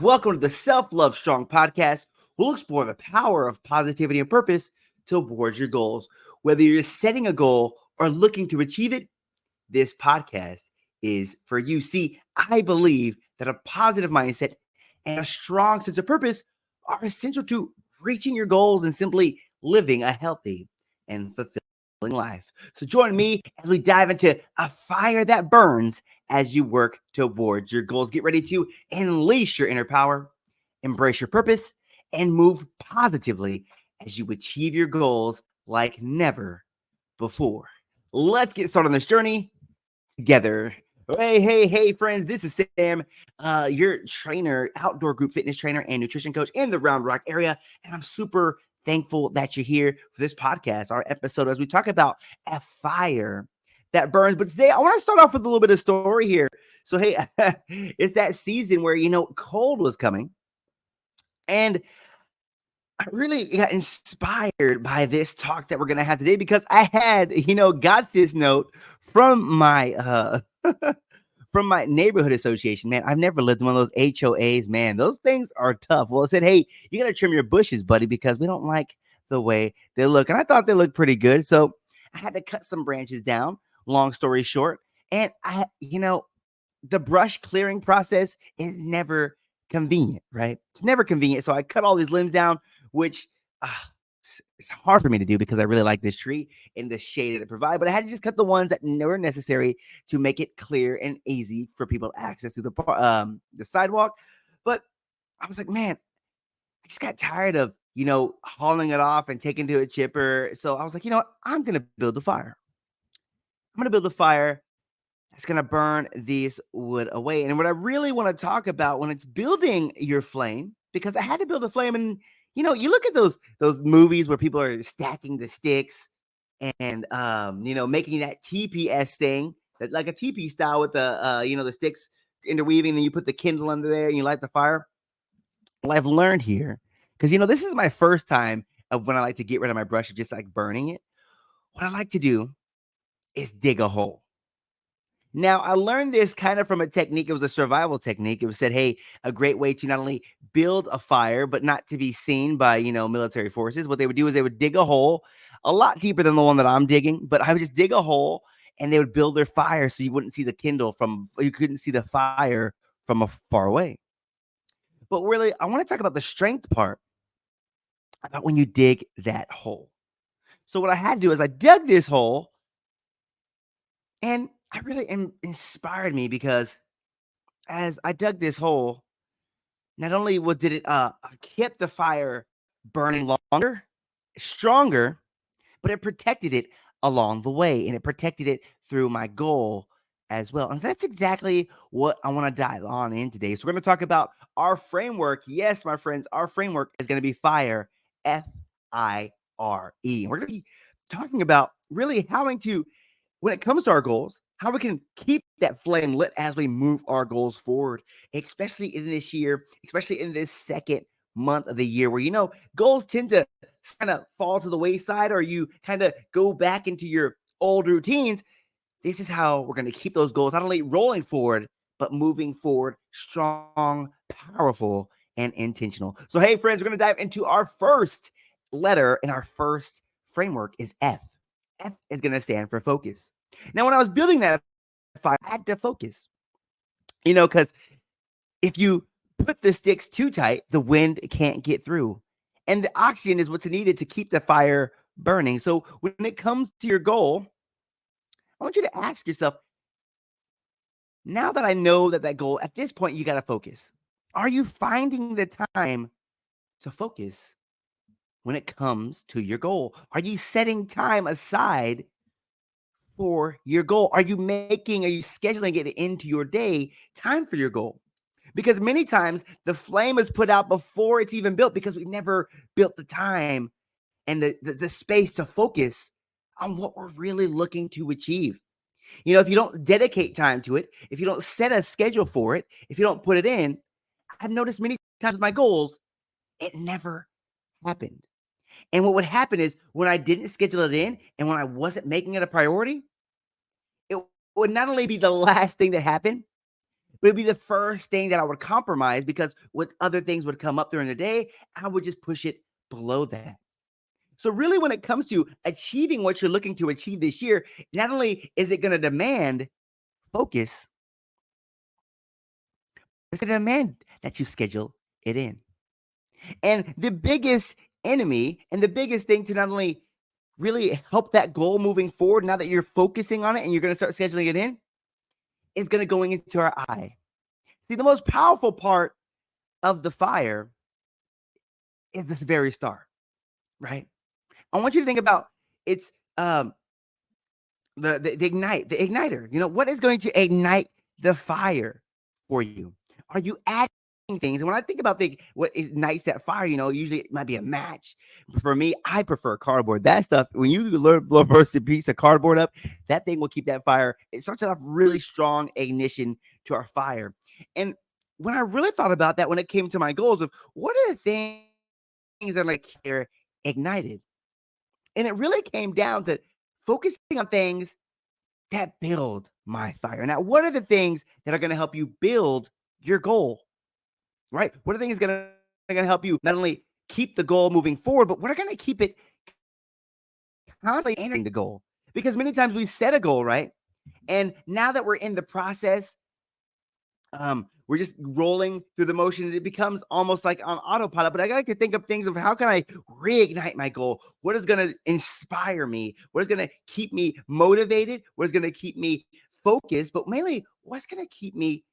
Welcome to the Self Love Strong podcast. We'll explore the power of positivity and purpose towards your goals. Whether you're setting a goal or looking to achieve it, this podcast is for you. See, I believe that a positive mindset and a strong sense of purpose are essential to reaching your goals and simply living a healthy and fulfilling life. So join me as we dive into a fire that burns as you work towards your goals. Get ready to unleash your inner power, embrace your purpose, and move positively as you achieve your goals like never before. Let's get started on this journey together. Hey, friends. This is Sam, your trainer, outdoor group fitness trainer, and nutrition coach in the Round Rock area. And I'm super thankful that you're here for this podcast, our episode, as we talk about a fire that burns. But today, I want to start off with a little bit of story here. So, hey, it's that season where, cold was coming. And I really got inspired by this talk that we're going to have today because I had, got this note from my from my neighborhood association. Man, I've never lived in one of those HOAs, man. Those things are tough. Well, it said, "Hey, you got to trim your bushes, buddy, because we don't like the way they look." And I thought they looked pretty good. So, I had to cut some branches down, long story short. And the brush clearing process is never convenient, right? It's never convenient. So I cut all these limbs down, which it's hard for me to do because I really like this tree and the shade that it provides. But I had to just cut the ones that were necessary to make it clear and easy for people to access through the sidewalk. But I was like, man, I just got tired of hauling it off and taking to a chipper. So I was like, you know what? I'm gonna build a fire. I'm gonna build a fire. It's going to burn these wood away. And what I really want to talk about when it's building your flame, because I had to build a flame, and you look at those movies where people are stacking the sticks and making that TPS thing, that like a TP style with the sticks interweaving, then you put the kindle under there and you light the fire. Well, I've learned here, because this is my first time of when I like to get rid of my brush, just like burning it. What I like to do is dig a hole. Now, I learned this kind of from a technique. It was a survival technique. It was said, hey, a great way to not only build a fire, but not to be seen by, military forces. What they would do is they would dig a hole a lot deeper than the one that I'm digging, but I would just dig a hole and they would build their fire so you wouldn't see the you couldn't see the fire from far away. But really, I want to talk about the strength part about when you dig that hole. So what I had to do is I dug this hole, and I really inspired me because as I dug this hole, not only did it keep the fire burning longer, stronger, but it protected it along the way, and it protected it through my goal as well. And that's exactly what I want to dive on in today. So we're going to talk about our framework. Yes, my friends, our framework is going to be FIRE, FIRE. We're going to be talking about really having to, when it comes to our goals, how we can keep that flame lit as we move our goals forward, especially in this year, especially in this second month of the year where, goals tend to kind of fall to the wayside, or you kind of go back into your old routines. This is how we're going to keep those goals not only rolling forward, but moving forward strong, powerful, and intentional. So, hey, friends, we're going to dive into our first letter, and our first framework is F. F is going to stand for focus. Now, when I was building that fire, I had to focus, because if you put the sticks too tight, the wind can't get through. And the oxygen is what's needed to keep the fire burning. So when it comes to your goal, I want you to ask yourself, now that I know that goal, at this point, you got to focus. Are you finding the time to focus when it comes to your goal? Are you setting time aside for your goal? Are you scheduling it into your day, time for your goal? Because many times the flame is put out before it's even built, because we never built the time and the space to focus on what we're really looking to achieve. If you don't dedicate time to it, if you don't set a schedule for it, if you don't put it in, I've noticed many times with my goals, it never happened. And what would happen is when I didn't schedule it in and when I wasn't making it a priority, it would not only be the last thing that happened, but it'd be the first thing that I would compromise because with other things would come up during the day, I would just push it below that. So really when it comes to achieving what you're looking to achieve this year, not only is it going to demand focus, it's going to demand that you schedule it in. And the biggest enemy and the biggest thing to not only really help that goal moving forward, now that you're focusing on it and you're going to start scheduling it in, is going to go into our eye. See, the most powerful part of the fire is this very start, right? I want you to think about it's the ignite, the igniter. What is going to ignite the fire for you? Are you adding things? And when I think about what ignites that fire, usually it might be a match. For me, I prefer cardboard. That stuff, when you burst a piece of cardboard up, that thing will keep that fire. It starts off really strong ignition to our fire. And when I really thought about that, when it came to my goals of what are the things that like are ignited, and it really came down to focusing on things that build my fire. Now, what are the things that are going to help you build your goal? Right? What are the things going to help you not only keep the goal moving forward, but what are going to keep it constantly entering the goal? Because many times we set a goal, right? And now that we're in the process, we're just rolling through the motion. It becomes almost like on autopilot. But I like to think of things of how can I reignite my goal? What is going to inspire me? What is going to keep me motivated? What is going to keep me focused? But mainly, what's going to keep me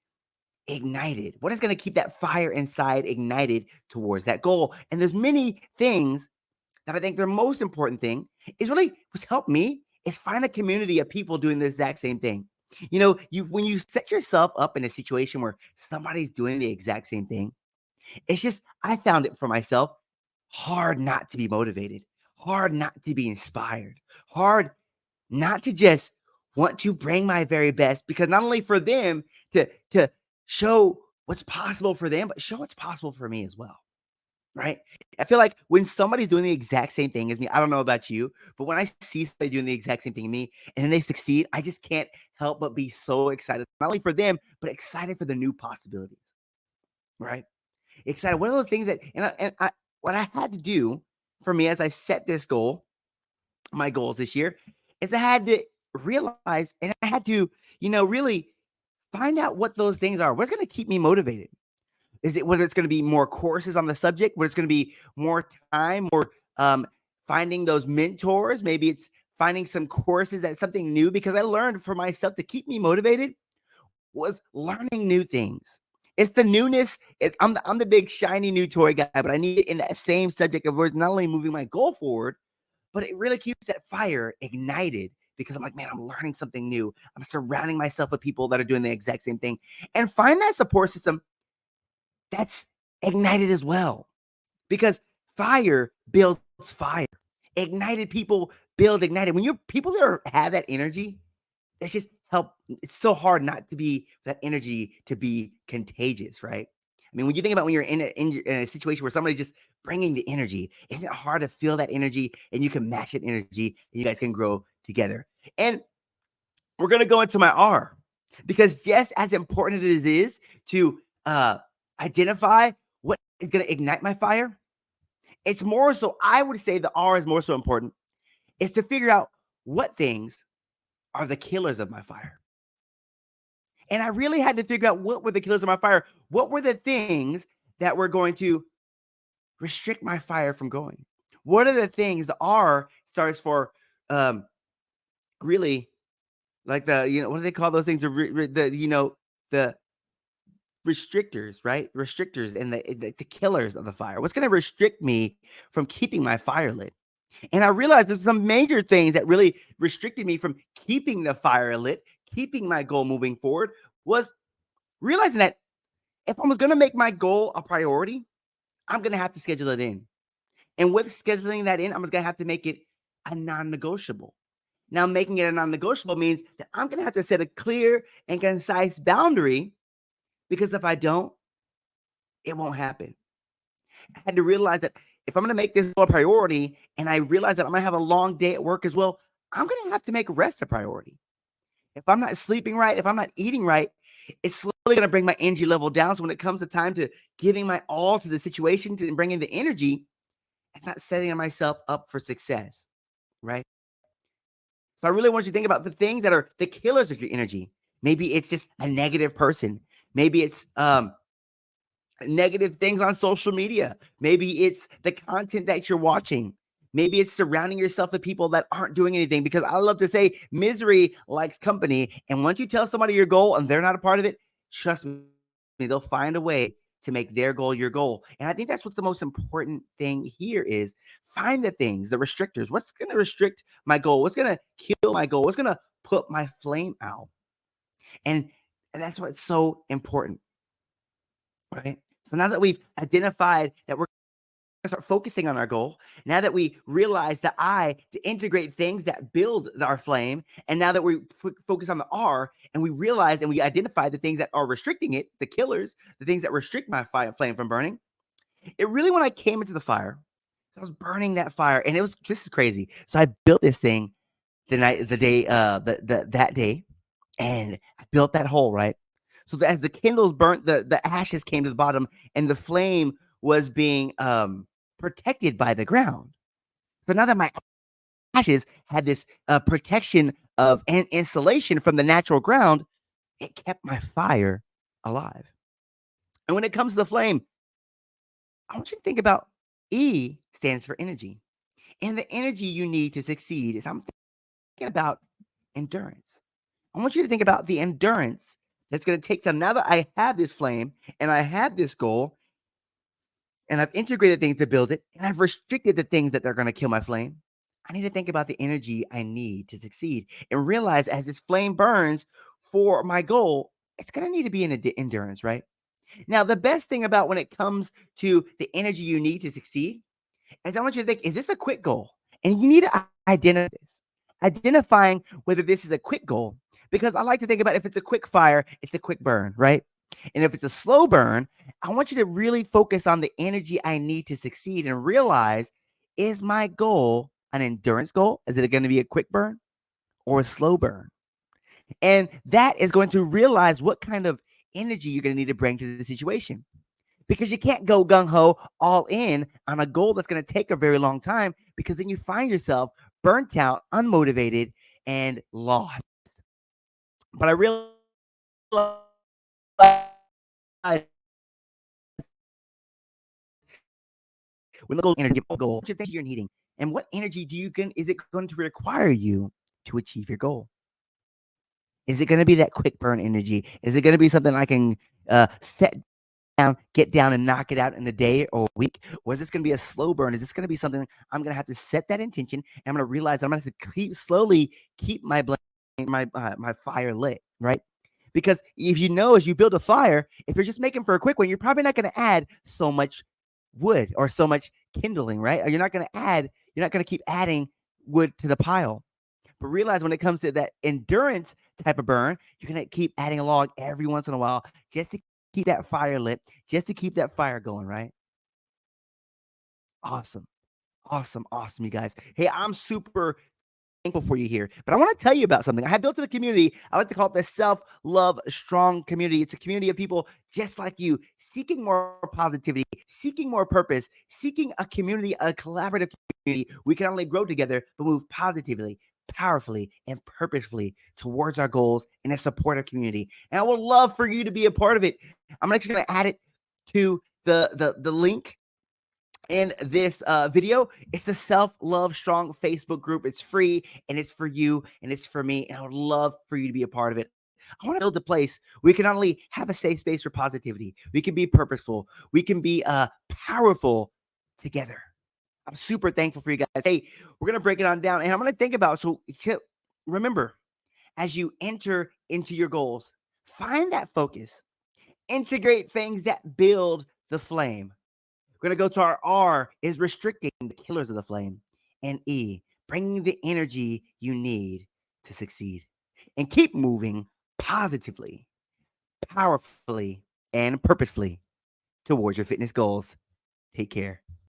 ignited? What is going to keep that fire inside ignited towards that goal? And there's many things that I think the most important thing is really what's helped me is find a community of people doing the exact same thing. When you set yourself up in a situation where somebody's doing the exact same thing, it's just I found it for myself hard not to be motivated, hard not to be inspired, hard not to just want to bring my very best because not only for them to show what's possible for them, but show what's possible for me as well. Right? I feel like when somebody's doing the exact same thing as me, I don't know about you, but when I see somebody doing the exact same thing as me and then they succeed, I just can't help but be so excited, not only for them, but excited for the new possibilities. Right? Excited. One of those things that, what I had to do for me as I set this goal, my goals this year, is I had to realize and I had to, really find out what those things are. What's going to keep me motivated? Is it whether it's going to be more courses on the subject, whether it's going to be more time, more finding those mentors? Maybe it's finding some courses that's something new because I learned for myself to keep me motivated was learning new things. It's the newness. I'm the big shiny new toy guy, but I need it in that same subject of words, not only moving my goal forward, but it really keeps that fire ignited because I'm like, man, I'm learning something new. I'm surrounding myself with people that are doing the exact same thing and find that support system that's ignited as well because fire builds fire. Ignited people build ignited. When you're people that have that energy, it's just help. It's so hard not to be that energy to be contagious, right? I mean, when you think about when you're in a situation where somebody's just bringing the energy, isn't it hard to feel that energy and you can match that energy and you guys can grow together? And we're going to go into my R because just as important as it is to identify what is going to ignite my fire, it's more so, I would say the R is more so important, is to figure out what things are the killers of my fire. And I really had to figure out what were the killers of my fire. What were the things that were going to restrict my fire from going? What are the things? The R starts for really like what do they call those things? The restrictors, right? Restrictors and the killers of the fire. What's going to restrict me from keeping my fire lit? And I realized there's some major things that really restricted me from keeping the fire lit, keeping my goal moving forward, was realizing that if I was going to make my goal a priority, I'm going to have to schedule it in. And with scheduling that in, I'm just going to have to make it a non-negotiable. Now, making it a non-negotiable means that I'm going to have to set a clear and concise boundary because if I don't, it won't happen. I had to realize that if I'm going to make this a priority and I realize that I'm going to have a long day at work as well, I'm going to have to make rest a priority. If I'm not sleeping right, if I'm not eating right, It's slowly going to bring my energy level down. So when it comes to time to giving my all to the situation to bringing the energy, it's not setting myself up for success, right? So I really want you to think about the things that are the killers of your energy. Maybe it's just a negative person. Maybe it's negative things on social media. Maybe it's the content that you're watching. Maybe it's surrounding yourself with people that aren't doing anything, because I love to say misery likes company. And once you tell somebody your goal and they're not a part of it, trust me, they'll find a way to make their goal your goal. And I think that's what the most important thing here is: find the things, the restrictors. What's going to restrict my goal? What's going to kill my goal? What's going to put my flame out? And, and that's what's so important, right? So now that we've identified that we're going to start focusing on our goal, now that we realize the I to integrate things that build our flame, and now that we focus on the R and we realize and we identify the things that are restricting it, the killers, the things that restrict my flame from burning, it really, when I came into the fire, so I was burning that fire, and this is crazy. So I built this thing the day, that day, and I built that hole, right? So that as the kindles burnt, the ashes came to the bottom, and the flame was being protected by the ground. So now that my ashes had this protection of and insulation from the natural ground, it kept my fire alive. And when it comes to the flame, I want you to think about E stands for energy. And the energy you need to succeed is, I'm thinking about endurance. I want you to think about the endurance that's going to take time. Now that I have this flame and I have this goal and I've integrated things to build it and I've restricted the things that are going to kill my flame, I need to think about the energy I need to succeed and realize, as this flame burns for my goal, it's going to need to be an endurance, right? Now, the best thing about when it comes to the energy you need to succeed is, I want you to think, is this a quick goal? And you need to identify this. Identifying whether this is a quick goal, because I like to think about, if it's a quick fire, it's a quick burn, right? And if it's a slow burn, I want you to really focus on the energy I need to succeed and realize, is my goal an endurance goal? Is it going to be a quick burn or a slow burn? And that is going to realize what kind of energy you're going to need to bring to the situation, because you can't go gung ho all in on a goal that's going to take a very long time, because then you find yourself burnt out, unmotivated, and lost. But I realize, when the goal energy goal, what you think you're needing, and what energy is it going to require you to achieve your goal? Is it going to be that quick burn energy? Is it going to be something I can set down, get down, and knock it out in a day or a week? Or is this going to be a slow burn? Is this going to be something I'm going to have to set that intention, and I'm going to realize I'm going to have to slowly keep my fire lit, right? Because if you know, as you build a fire, if you're just making for a quick one, you're probably not going to add so much wood or so much kindling, right? Or you're not going to keep adding wood to the pile. But realize, when it comes to that endurance type of burn, you're going to keep adding a log every once in a while, just to keep that fire lit, just to keep that fire going, right? Awesome. Awesome. Awesome, you guys. Hey, I'm super thankful for you here. But I want to tell you about something I have built in a community. I like to call it the Self Love Strong community. It's a community of people just like you, seeking more positivity, seeking more purpose, seeking a community, a collaborative community. We can not only grow together, but move positively, powerfully, and purposefully towards our goals in a supportive community. And I would love for you to be a part of it. I'm actually going to add it to the link in this video. It's the Self Love Strong Facebook group. It's free, and it's for you, and it's for me, and I would love for you to be a part of it. I want to build a place where we can not only have a safe space for positivity, we can be purposeful, we can be powerful together. I'm super thankful for you guys. Hey, we're going to break it on down, and I'm going to think about, so remember, as you enter into your goals, find that focus, integrate things that build the flame. We're going to go to our R, is restricting the killers of the flame. And E, bringing the energy you need to succeed. And keep moving positively, powerfully, and purposefully towards your fitness goals. Take care.